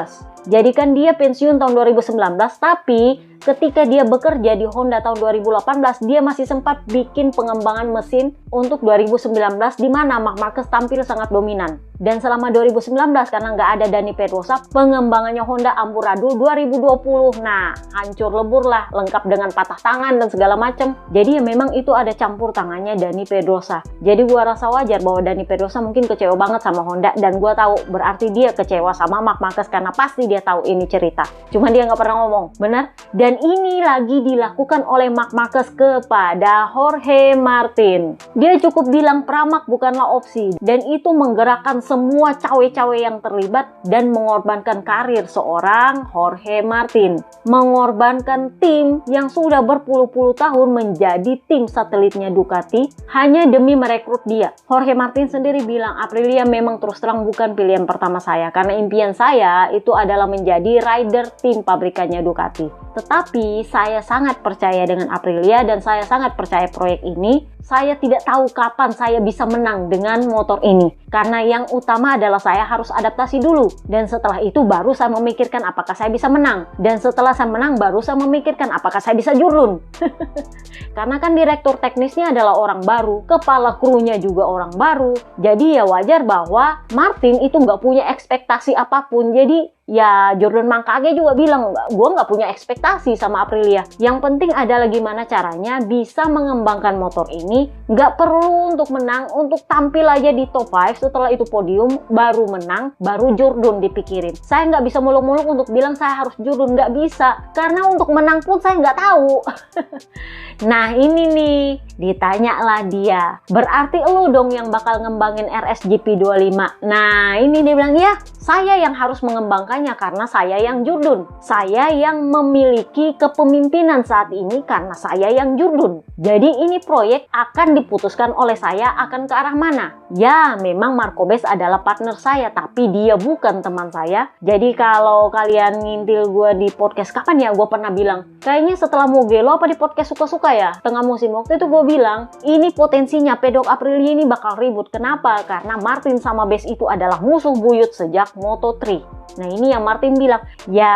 Jadi kan dia pensiun tahun 2019, tapi ketika dia bekerja di Honda tahun 2018, dia masih sempat bikin pengembangan mesin untuk 2019 di mana Marc Marquez tampil sangat dominan. Dan selama 2019 karena nggak ada Dani Pedrosa, pengembangannya Honda amburadul. 2020, nah hancur lebur lah, lengkap dengan patah tangan dan segala macam. Jadi ya memang itu ada campur tangannya Dani Pedrosa. Jadi gua rasa wajar bahwa Dani Pedrosa mungkin kecewa banget sama Honda, dan gua tahu berarti dia kecewa sama Marc Marquez karena pasti dia tahu ini cerita. Cuma dia nggak pernah ngomong, benar? Dan ini lagi dilakukan oleh Marc Marquez kepada Jorge Martin. Dia cukup bilang Pramac bukanlah opsi, dan itu menggerakkan semua cawe-cawe yang terlibat dan mengorbankan karir seorang Jorge Martin. Mengorbankan tim yang sudah berpuluh-puluh tahun menjadi tim satelitnya Ducati hanya demi merekrut dia. Jorge Martin sendiri bilang, Aprilia memang terus terang bukan pilihan pertama saya karena impian saya itu adalah menjadi rider tim pabrikannya Ducati. Tetapi saya sangat percaya dengan Aprilia dan saya sangat percaya proyek ini. Saya tidak tahu kapan saya bisa menang dengan motor ini. Karena yang utama adalah saya harus adaptasi dulu. Dan setelah itu baru saya memikirkan apakah saya bisa menang. Dan setelah saya menang baru saya memikirkan apakah saya bisa jurun. Karena kan direktur teknisnya adalah orang baru. Kepala krunya juga orang baru. Jadi ya wajar bahwa Martin itu nggak punya ekspektasi apapun. Jadi Ya Jordan Mangkage juga bilang, gue nggak punya ekspektasi sama Aprilia. Yang penting adalah gimana caranya bisa mengembangkan motor ini. Nggak perlu untuk menang, untuk tampil aja di top 5, setelah itu podium, baru menang, baru Jordan dipikirin. Saya nggak bisa muluk-muluk untuk bilang saya harus Jordan, nggak bisa. Karena untuk menang pun saya nggak tahu. Nah ini nih, ditanyalah dia, berarti lu dong yang bakal ngembangin RSGP 25. Nah ini dia bilang, ya saya yang harus mengembangkan karena saya yang jurdun. Saya yang memiliki kepemimpinan saat ini karena saya yang jurdun. Jadi ini proyek akan diputuskan oleh saya akan ke arah mana. Ya memang Marco Bes adalah partner saya, tapi dia bukan teman saya. Jadi kalau kalian ngintil gue di podcast, kapan ya gue pernah bilang, kayaknya setelah Mugello apa di podcast suka-suka ya, tengah musim waktu itu gue bilang, ini potensinya Pedok Aprilia ini bakal ribut. Kenapa? Karena Martin sama Bes itu adalah musuh buyut sejak Moto3. Nah ini yang Martin bilang, ya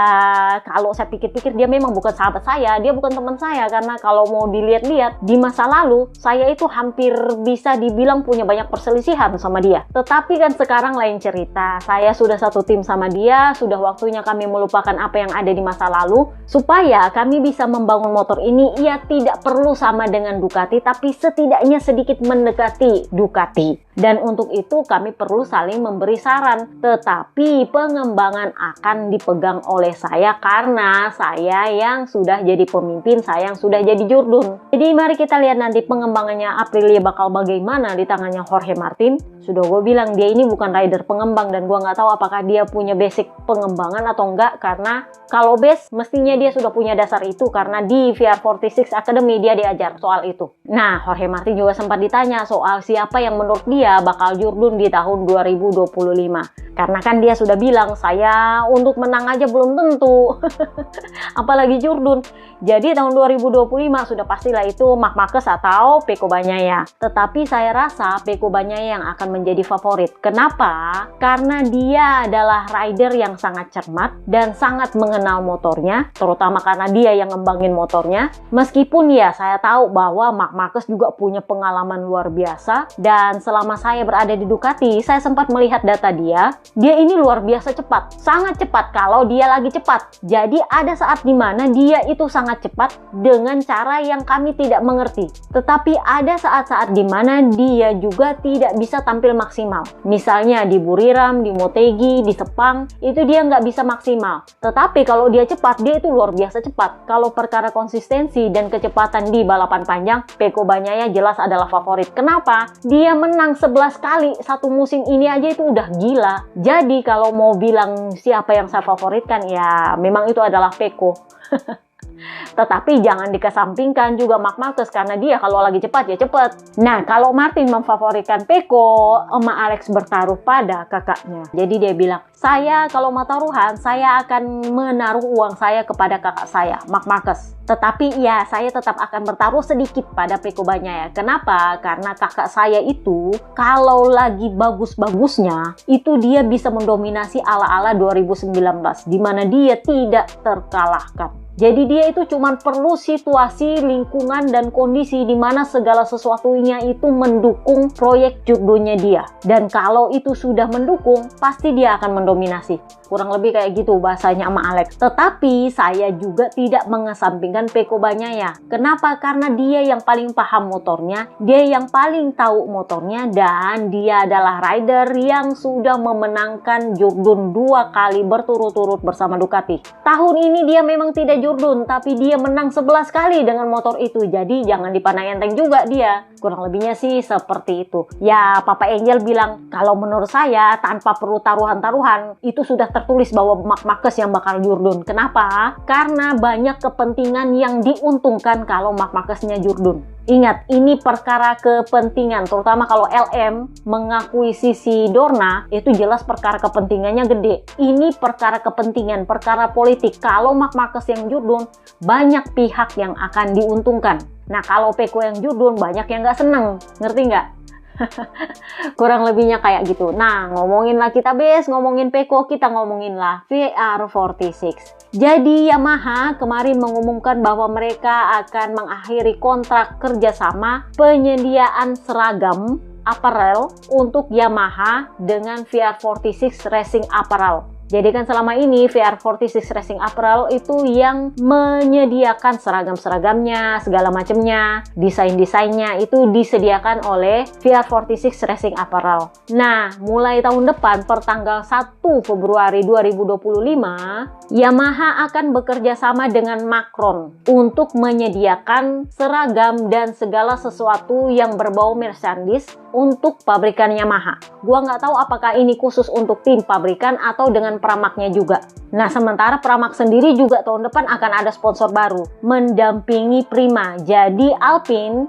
kalau saya pikir-pikir dia memang bukan sahabat saya, dia bukan teman saya, karena kalau mau dilihat-lihat di masa lalu saya itu hampir bisa dibilang punya banyak perselisihan sama dia. Tetapi kan sekarang lain cerita, saya sudah satu tim sama dia, sudah waktunya kami melupakan apa yang ada di masa lalu supaya kami bisa membangun motor ini. Ya tidak perlu sama dengan Ducati, tapi setidaknya sedikit mendekati Ducati. Dan untuk itu kami perlu saling memberi saran, tetapi pengembangan akan dipegang oleh saya karena saya yang sudah jadi pemimpin, saya yang sudah jadi jurdun. Jadi mari kita lihat nanti pengembangannya Aprilia bakal bagaimana di tangannya Jorge Martin. Sudah gue bilang dia ini bukan rider pengembang, dan gue nggak tahu apakah dia punya basic pengembangan atau enggak, karena kalau base mestinya dia sudah punya dasar itu karena di VR46 Academy dia diajar soal itu. Nah Jorge Martin juga sempat ditanya soal siapa yang menurut dia bakal jurdun di tahun 2025. Karena kan dia sudah bilang, saya untuk menang aja belum tentu. Apalagi jurdun. Jadi tahun 2025 sudah pastilah itu Marc Marquez atau Pecco Bagnaia. Tetapi saya rasa Pecco Bagnaia yang akan menjadi favorit. Kenapa? Karena dia adalah rider yang sangat cermat dan sangat mengenal motornya. Terutama karena dia yang ngembangin motornya. Meskipun ya saya tahu bahwa Marc Marquez juga punya pengalaman luar biasa. Dan selama saya berada di Ducati, saya sempat melihat data dia. Dia ini luar biasa cepat, sangat cepat kalau dia lagi cepat. Jadi ada saat dimana dia itu sangat cepat dengan cara yang kami tidak mengerti. Tetapi ada saat-saat dimana dia juga tidak bisa tampil maksimal. Misalnya di Buriram, di Motegi, di Sepang, itu dia nggak bisa maksimal. Tetapi kalau dia cepat, dia itu luar biasa cepat. Kalau perkara konsistensi dan kecepatan di balapan panjang, Pecco Bagnaia jelas adalah favorit. Kenapa? Dia menang 11 kali satu musim ini aja itu udah gila. Jadi kalau mau bilang siapa yang saya favoritkan, ya memang itu adalah Pecco. Tetapi jangan dikesampingkan juga Marc Marquez, karena dia kalau lagi cepat ya cepat. Nah kalau Martin memfavoritkan Pecco, Oma Alex bertaruh pada kakaknya. Jadi dia bilang, saya kalau mau taruhan, saya akan menaruh uang saya kepada kakak saya, Marc Marquez. Tetapi ya saya tetap akan bertaruh sedikit pada Pecco Bagnaia. Kenapa? Karena kakak saya itu kalau lagi bagus-bagusnya, itu dia bisa mendominasi ala-ala 2019, di mana dia tidak terkalahkan. Jadi dia itu cuma perlu situasi, lingkungan, dan kondisi di mana segala sesuatunya itu mendukung proyek jurdunnya dia. Dan kalau itu sudah mendukung, pasti dia akan mendominasi. Kurang lebih kayak gitu bahasanya sama Alex. Tetapi saya juga tidak mengesampingkan Pecco Bagnaia. Kenapa? Karena dia yang paling paham motornya, dia yang paling tahu motornya, dan dia adalah rider yang sudah memenangkan jurdun 2 kali berturut-turut bersama Ducati. Tahun ini dia memang tidak jurdun, tapi dia menang 11 kali dengan motor itu. Jadi jangan dipandang enteng juga dia. Kurang lebihnya sih seperti itu. Ya Papa Angel bilang, kalau menurut saya tanpa perlu taruhan-taruhan, itu sudah tertulis bahwa Marc Marquez yang bakal jurdun. Kenapa? Karena banyak kepentingan yang diuntungkan kalau Marc Marqueznya jurdun. Ingat, ini perkara kepentingan, terutama kalau LM mengakuisisi Dorna, itu jelas perkara kepentingannya gede. Ini perkara kepentingan, perkara politik. Kalau Marc Marquez yang jurdun, banyak pihak yang akan diuntungkan. Nah, kalau Pecco yang jurdun, banyak yang nggak seneng. Ngerti nggak? Kurang lebihnya kayak gitu. Nah, ngomonginlah kita ngomongin Pecco, kita ngomonginlah VR46. Jadi Yamaha kemarin mengumumkan bahwa mereka akan mengakhiri kontrak kerjasama penyediaan seragam apparel untuk Yamaha dengan VR46 Racing Apparel. Jadi kan selama ini VR46 Racing Apparel itu yang menyediakan seragam-seragamnya, segala macamnya, desain-desainnya itu disediakan oleh VR46 Racing Apparel. Nah, mulai tahun depan pertanggal 1 Februari 2025, Yamaha akan bekerja sama dengan Macron untuk menyediakan seragam dan segala sesuatu yang berbau merchandise untuk pabrikan Yamaha. Gua nggak tahu apakah ini khusus untuk tim pabrikan atau dengan pramaknya juga. Nah, sementara pramak sendiri juga tahun depan akan ada sponsor baru mendampingi Prima. Jadi Alpine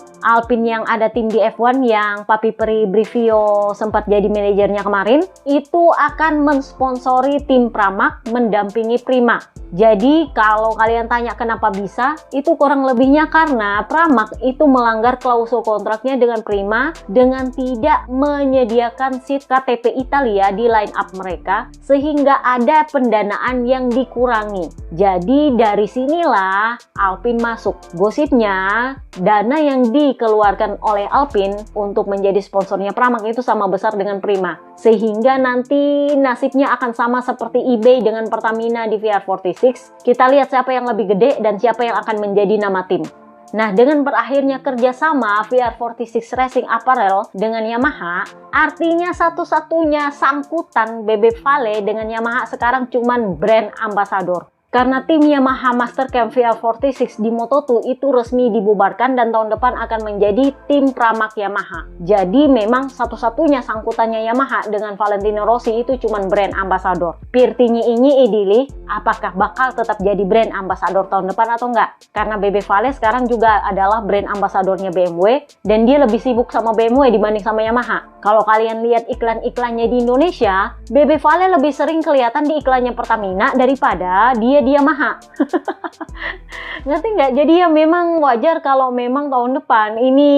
yang ada tim di F1 yang Papi Pri Brivio sempat jadi manajernya kemarin, itu akan mensponsori tim pramak mendampingi Prima. Jadi kalau kalian tanya kenapa bisa, itu kurang lebihnya karena pramak itu melanggar klausul kontraknya dengan Prima dengan tidak menyediakan seat KTP Italia di line up mereka, sehingga ada pendanaan yang dikurangi. Jadi dari sinilah Alpine masuk. Gosipnya dana yang dikeluarkan oleh Alpine untuk menjadi sponsornya pramak itu sama besar dengan Prima, sehingga nanti nasibnya akan sama seperti eBay dengan Pertamina di VR46. Kita lihat siapa yang lebih gede dan siapa yang akan menjadi nama tim. Nah, dengan berakhirnya kerjasama VR46 Racing Apparel dengan Yamaha, artinya satu-satunya sangkutan Bebe Vale dengan Yamaha sekarang cuman brand ambassador. Karena tim Yamaha Mastercam VR46 di Moto2 itu resmi dibubarkan dan tahun depan akan menjadi tim pramak Yamaha. Jadi memang satu-satunya sangkutannya Yamaha dengan Valentino Rossi itu cuman brand ambassador. Pirtinya ini idili, apakah bakal tetap jadi brand ambassador tahun depan atau enggak? Karena Bebe Vale sekarang juga adalah brand ambassadornya BMW dan dia lebih sibuk sama BMW dibanding sama Yamaha. Kalau kalian lihat iklan-iklannya di Indonesia, Bebe Vale lebih sering kelihatan di iklannya Pertamina daripada dia di Yamaha. Ngerti nggak? Jadi ya memang wajar kalau memang tahun depan ini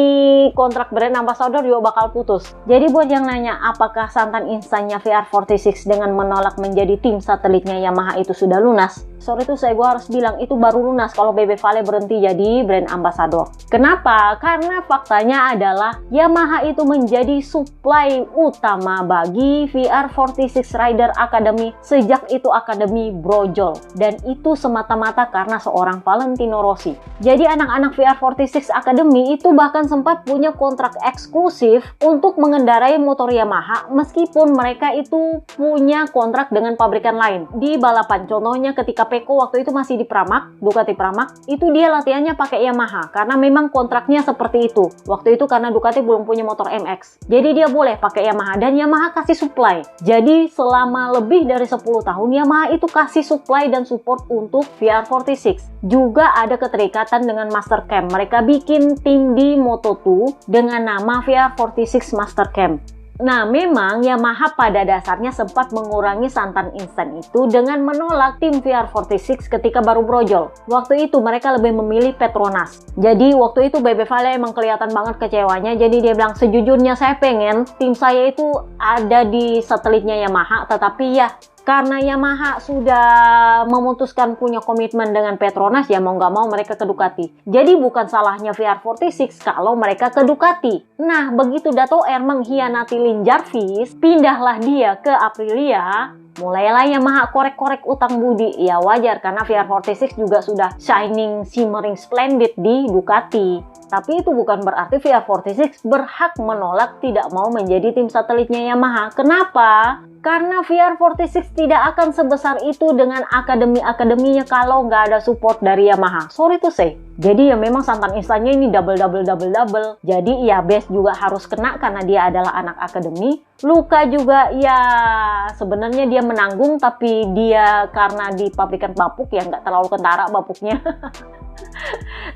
kontrak brand ambassador juga bakal putus. Jadi buat yang nanya apakah santan instannya VR46 dengan menolak menjadi tim satelitnya Yamaha itu sudah lunas, sorry tuh gue harus bilang itu baru lunas kalau Bebe Vale berhenti jadi brand ambassador. Kenapa? Karena faktanya adalah Yamaha itu menjadi supply utama bagi VR46 Rider Academy sejak itu akademi brojol, dan itu semata-mata karena seorang Valentino Rossi. Jadi anak-anak VR46 Academy itu bahkan sempat punya kontrak eksklusif untuk mengendarai motor Yamaha meskipun mereka itu punya kontrak dengan pabrikan lain di balapan. Contohnya ketika Peko waktu itu masih di Pramac, Ducati Pramac, itu dia latihannya pakai Yamaha karena memang kontraknya seperti itu. Waktu itu karena Ducati belum punya motor MX. Jadi dia boleh pakai Yamaha dan Yamaha kasih supply. Jadi selama lebih dari 10 tahun Yamaha itu kasih supply dan support untuk VR46. Juga ada keterikatan dengan Mastercam. Mereka bikin tim di Moto2 dengan nama VR46 Mastercam. Nah, memang Yamaha pada dasarnya sempat mengurangi santan instan itu dengan menolak tim VR46 ketika baru brojol. Waktu itu mereka lebih memilih Petronas. Jadi waktu itu Bebe Vale emang kelihatan banget kecewanya. Jadi dia bilang, sejujurnya saya pengen tim saya itu ada di satelitnya Yamaha, tetapi ya karena Yamaha sudah memutuskan punya komitmen dengan Petronas, ya mau nggak mau mereka ke Ducati. Jadi bukan salahnya VR46 kalau mereka ke Ducati. Nah, begitu Dato R mengkhianati Lin Jarvis, pindahlah dia ke Aprilia. Mulailah Yamaha korek-korek utang budi. Ya wajar karena VR46 juga sudah shining, shimmering, splendid di Ducati. Tapi itu bukan berarti VR46 berhak menolak tidak mau menjadi tim satelitnya Yamaha. Kenapa? Karena VR46 tidak akan sebesar itu dengan akademi-akademinya kalau nggak ada support dari Yamaha. Sorry to say. Jadi ya memang santan instannya ini double. Jadi ya base juga harus kena karena dia adalah anak akademi. Luka juga ya sebenarnya dia menanggung, tapi dia karena di pabrikan bapuk ya nggak terlalu kentara bapuknya.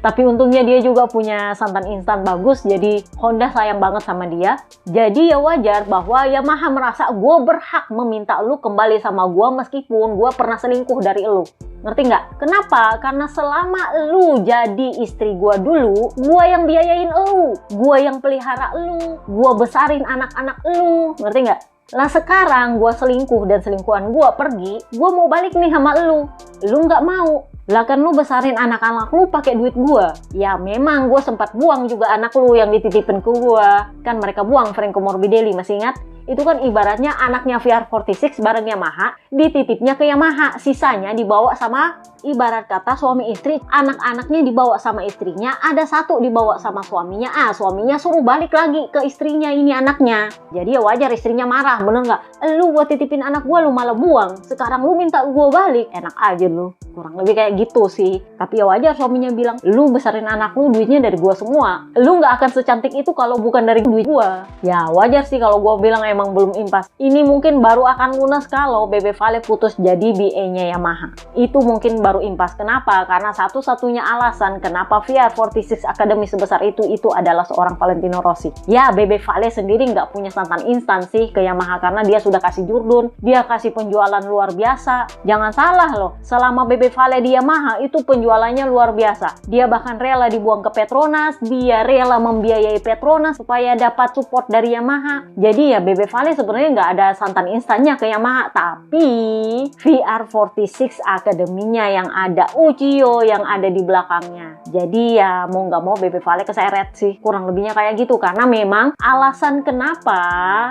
Tapi untungnya dia juga punya santan instan bagus, jadi Honda sayang banget sama dia. Jadi ya wajar bahwa Yamaha merasa gue berhak meminta lu kembali sama gue meskipun gue pernah selingkuh dari lu. Ngerti nggak? Kenapa? Karena selama lu jadi istri gue dulu, gue yang biayain lu, gue yang pelihara lu, gue besarin anak-anak lu. Ngerti nggak? Lah sekarang gue selingkuh dan selingkuhan gue pergi, gue mau balik nih sama lu nggak mau. Lah kan lu besarin anak-anak lu pakai duit gue. Ya memang gue sempat buang juga anak lu yang dititipin ke gue. Kan mereka buang Franco Morbidelli, masih ingat? Itu kan ibaratnya anaknya VR46 bareng Yamaha, dititipnya ke Yamaha, sisanya dibawa sama, ibarat kata suami istri, anak-anaknya dibawa sama istrinya, ada satu dibawa sama suaminya, suaminya suruh balik lagi ke istrinya ini anaknya. Jadi ya wajar istrinya marah, bener nggak? Lu gua titipin anak gua, lu malah buang, sekarang lu minta gua balik, enak aja lu. Kurang lebih kayak gitu sih. Tapi ya wajar suaminya bilang, lu besarin anak lu, duitnya dari gua semua, lu nggak akan secantik itu kalau bukan dari duit gua. Ya wajar sih kalau gua bilang emang belum impas. Ini mungkin baru akan lunas kalau Bebe Vale putus jadi BA-nya Yamaha. Itu mungkin baru impas. Kenapa? Karena satu-satunya alasan kenapa VR46 Academy sebesar itu adalah seorang Valentino Rossi. Ya, Bebe Vale sendiri nggak punya santan instan sih ke Yamaha karena dia sudah kasih jurdun, dia kasih penjualan luar biasa. Jangan salah loh, selama Bebe Vale di Yamaha itu penjualannya luar biasa. Dia bahkan rela dibuang ke Petronas, dia rela membiayai Petronas supaya dapat support dari Yamaha. Jadi ya Bebe Vale sebenarnya nggak ada santan instannya ke Yamaha, tapi VR46 Academy-nya yang ada Uchiyo yang ada di belakangnya. Jadi ya mau nggak mau Bebe Vale keseret sih, kurang lebihnya kayak gitu. Karena memang alasan kenapa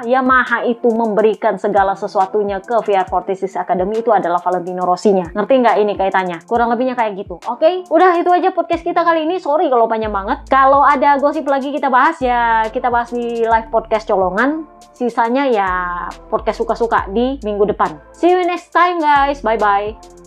Yamaha itu memberikan segala sesuatunya ke VR46 Academy itu adalah Valentino Rossi-nya. Ngerti nggak ini kaitannya? Kurang lebihnya kayak gitu. Oke, udah itu aja podcast kita kali ini. Sorry kalau panjang banget. Kalau ada gosip lagi kita bahas ya, kita bahas di live podcast colongan. Sisanya ya podcast suka-suka di minggu depan. See you next time guys. Bye-bye.